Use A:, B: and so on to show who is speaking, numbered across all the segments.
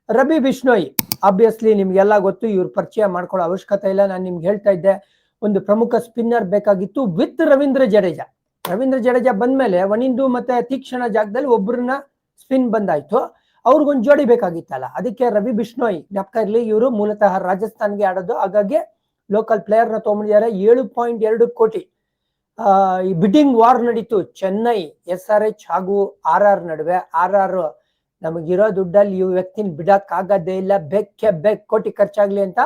A: Ravi Bishnoi obviously ನಿಮ್ಗೆಲ್ಲ ಗೊತ್ತು, ಇವ್ರ ಪರಿಚಯ ಮಾಡ್ಕೊಳ್ಳೋ ಅವಶ್ಯಕತೆ ಇಲ್ಲ. ನಾನು ನಿಮ್ಗೆ ಹೇಳ್ತಾ ಇದ್ದೆ, ಒಂದು ಪ್ರಮುಖ ಸ್ಪಿನ್ನರ್ ಬೇಕಾಗಿತ್ತು ವಿತ್ ರವೀಂದ್ರ ಜಡೇಜಾ. ರವೀಂದ್ರ ಜಡೇಜಾ ಬಂದ್ಮೇಲೆ ವನಿಂದು ಮತ್ತೆ ತೀಕ್ಷಣ ಜಾಗದಲ್ಲಿ ಒಬ್ಬರನ್ನ ಸ್ಪಿನ್ ಬಂದಾಯ್ತು, ಅವ್ರಿಗೊಂದು ಜೋಡಿ ಬೇಕಾಗಿತ್ತಲ್ಲ, ಅದಕ್ಕೆ ರವಿ ಬಿಷ್ಣೋಯ್ ಜ್ಞಾಪಕ ಇರ್ಲಿ, ಇವರು ಮೂಲತಃ ರಾಜಸ್ಥಾನ್ಗೆ ಆಡೋದು, ಹಾಗಾಗಿ ಲೋಕಲ್ ಪ್ಲೇಯರ್ ನ ತಗೊಂಡಿದ್ದಾರೆ. 7.2 ಕೋಟಿ ಈ ಬಿಡ್ಡಿಂಗ್ ವಾರ್ ನಡೀತು ಚೆನ್ನೈ, SRH ಹಾಗೂ RR ನಡುವೆ. RR ನಮಗಿರೋ ದುಡ್ಡಲ್ಲಿ ಈ ವ್ಯಕ್ತಿನ ಬಿಡಕ್ ಆಗದೇ ಇಲ್ಲ, ಬೇಕ್ ಕೋಟಿ ಖರ್ಚಾಗ್ಲಿ ಅಂತ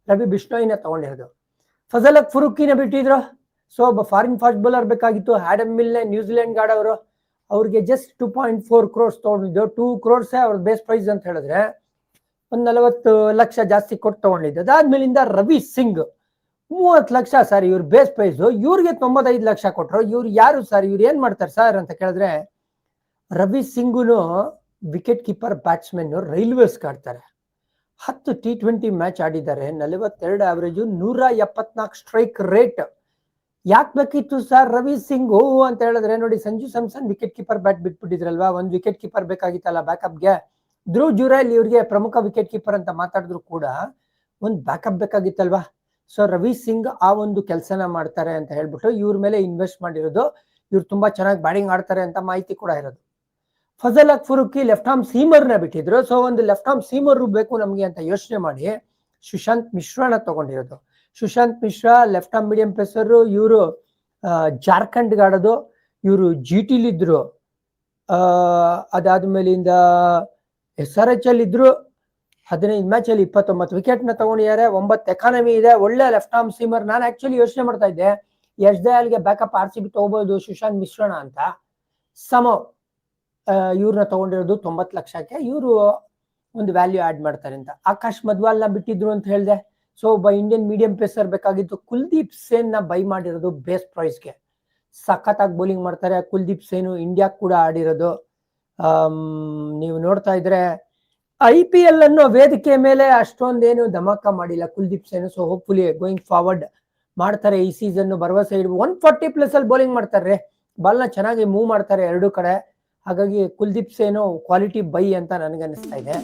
A: ರವಿ ಬಿಷ್ಣೋಯ್ನ ತಗೊಂಡಿರೋದು. ಫಜಲ್ ಫುರುಕಿನ ಬಿಟ್ಟಿದ್ರು. ಸೊ ಒಬ್ಬ ಫಾರಿನ್ ಫಾಸ್ಟ್ ಬೌಲರ್ ಬೇಕಾಗಿತ್ತು. ಆಡಮ್ ಮಿಲ್ನೆ ನ್ಯೂಜಿಲೆಂಡ್ ಆಡೋರು, ಅವ್ರಿಗೆ ಜಸ್ಟ್ 2.4 crores ತಗೊಂಡಿದ್ದು. 2 crores ಅವ್ರ ಬೇಸ್ ಪ್ರೈಸ್ ಅಂತ ಹೇಳಿದ್ರೆ ಒಂದ್ 40 ಲಕ್ಷ ಜಾಸ್ತಿ ಕೊಟ್ಟು ತಗೊಂಡಿದ್ದು. ಅದಾದ್ಮೇಲಿಂದ ರವಿ ಸಿಂಗ್ 30 ಲಕ್ಷ ಸರ್ ಇವ್ರ ಬೇಸ್ ಪ್ರೈಸ್, ಇವ್ರಿಗೆ 95 ಲಕ್ಷ ಕೊಟ್ರು. ಇವ್ರು ಯಾರು ಸರ್, ಇವ್ರು ಏನ್ ಮಾಡ್ತಾರೆ ಸರ್ ಅಂತ ಕೇಳಿದ್ರೆ, ರವಿ ಸಿಂಗುನು ವಿಕೆಟ್ ಕೀಪರ್ ಬ್ಯಾಟ್ಸ್ಮನ್, ರೈಲ್ವೇಸ್ ಆಡ್ತಾರೆ. 10 T20 ಮ್ಯಾಚ್ ಆಡಿದ್ದಾರೆ, 42 ಆವರೇಜು, 174 ಸ್ಟ್ರೈಕ್ ರೇಟ್. ಯಾಕೆ ಬೇಕಿತ್ತು ಸರ್ ರವಿ ಸಿಂಗ್ ಅಂತ ಹೇಳಿದ್ರೆ, ನೋಡಿ Sanju Samson wicket keeper bat ಬಿಟ್ಬಿಟ್ಟಿದ್ರಲ್ವಾ, ಒಂದು ವಿಕೆಟ್ ಕೀಪರ್ ಬೇಕಾಗಿತ್ತಲ್ಲ ಬ್ಯಾಕಪ್ಗೆ. ಧ್ರುವ್ ಜುರೈಲ್ ಇವ್ರಿಗೆ ಪ್ರಮುಖ ವಿಕೆಟ್ ಕೀಪರ್ ಅಂತ ಮಾತಾಡಿದ್ರು ಕೂಡ ಒಂದು ಬ್ಯಾಕಪ್ ಬೇಕಾಗಿತ್ತಲ್ವಾ. ಸೊ ರವಿ ಸಿಂಗ್ ಆ ಒಂದು ಕೆಲಸನ ಮಾಡ್ತಾರೆ ಅಂತ ಹೇಳ್ಬಿಟ್ಟು ಇವ್ರ ಮೇಲೆ ಇನ್ವೆಸ್ಟ್ ಮಾಡಿರೋದು. ಇವ್ರು ತುಂಬಾ ಚೆನ್ನಾಗಿ ಬ್ಯಾಟಿಂಗ್ ಆಡ್ತಾರೆ ಅಂತ ಮಾಹಿತಿ ಕೂಡ ಇರೋದು. ಫಜಲ್ ಫುರುಕಿ ಲೆಫ್ಟ್ ಆರ್ಮ್ ಸೀಮರ್ನ ಬಿಟ್ಟಿದ್ರು. ಸೊ ಒಂದು ಲೆಫ್ಟ್ ಆರ್ಮ್ ಸೀಮರ್ ಬೇಕು ನಮ್ಗೆ ಅಂತ ಯೋಚನೆ ಮಾಡಿ ಸುಶಾಂತ್ ಮಿಶ್ರಾನ ತಗೊಂಡಿರೋದು. Sushant Mishra left arm medium pacer, ಇವರು ಜಾರ್ಖಂಡ್ ಆಡೋದು, ಇವರು GT ಇದ್ರು. ಅದಾದ್ಮೇಲಿಂದ SRH ಅಲ್ಲಿ ಇದ್ರು. 15 ಮ್ಯಾಚ್ ಅಲ್ಲಿ 29 ವಿಕೆಟ್ ನ ತಗೊಂಡಿದ್ದಾರೆ. 9 ಎಕಾನಮಿ ಇದೆ, ಒಳ್ಳೆ ಲೆಫ್ಟ್ ಆರ್ಮ್ ಸೀಮರ್. ನಾನು ಆಕ್ಚುಲಿ ಯೋಚನೆ ಮಾಡ್ತಾ ಇದ್ದೆ, ಯಶ್ ದಯಾಲ್ಗೆ ಬ್ಯಾಕಪ್ RCB ತಗೋಬಹುದು ಸುಶಾಂತ್ ಮಿಶ್ರಾನ ಅಂತ. ಇವ್ರನ್ನ ತಗೊಂಡಿರೋದು 90 ಲಕ್ಷಕ್ಕೆ. ಇವರು ಒಂದು ವ್ಯಾಲ್ಯೂ ಆಡ್ ಮಾಡ್ತಾರೆ ಅಂತ. ಆಕಾಶ್ ಮಧ್ವಾಲ್ನ ಬಿಟ್ಟಿದ್ರು ಅಂತ ಹೇಳಿದೆ. ಸೊ ಒಬ್ಬ ಇಂಡಿಯನ್ ಮೀಡಿಯಂ ಪೇಸರ್ ಬೇಕಾಗಿತ್ತು. ಕುಲ್ದೀಪ್ ಸೇನ್ ನ ಬೈ ಮಾಡಿರೋದು ಬೇಸ್ ಪ್ರೈಸ್ಗೆ. ಸಖತ್ತಾಗಿ ಬೌಲಿಂಗ್ ಮಾಡ್ತಾರೆ ಕುಲ್ದೀಪ್ ಸೇನು, ಇಂಡಿಯಾ ಕೂಡ ಆಡಿರೋದು. ನೀವು ನೋಡ್ತಾ ಇದ್ರೆ IPL ಅನ್ನೋ ವೇದಿಕೆ ಮೇಲೆ ಅಷ್ಟೊಂದೇನು ಧಮಾಕ ಮಾಡಿಲ್ಲ Kuldeep Sen. So hopefully going forward ಮಾಡ್ತಾರೆ ಈ ಸೀಸನ್. ಭರವಸೆ ಇಡು. 140+ ಅಲ್ಲಿ ಬೌಲಿಂಗ್ ಮಾಡ್ತಾರೆ, ಬಾಲ್ನ ಚೆನ್ನಾಗಿ ಮೂವ್ ಮಾಡ್ತಾರೆ ಎರಡೂ ಕಡೆ. ಹಾಗಾಗಿ ಕುಲ್ದೀಪ್ ಸೇನು ಕ್ವಾಲಿಟಿ ಬೈ ಅಂತ ನನಗೆ ಅನಿಸ್ತಾ ಇದೆ.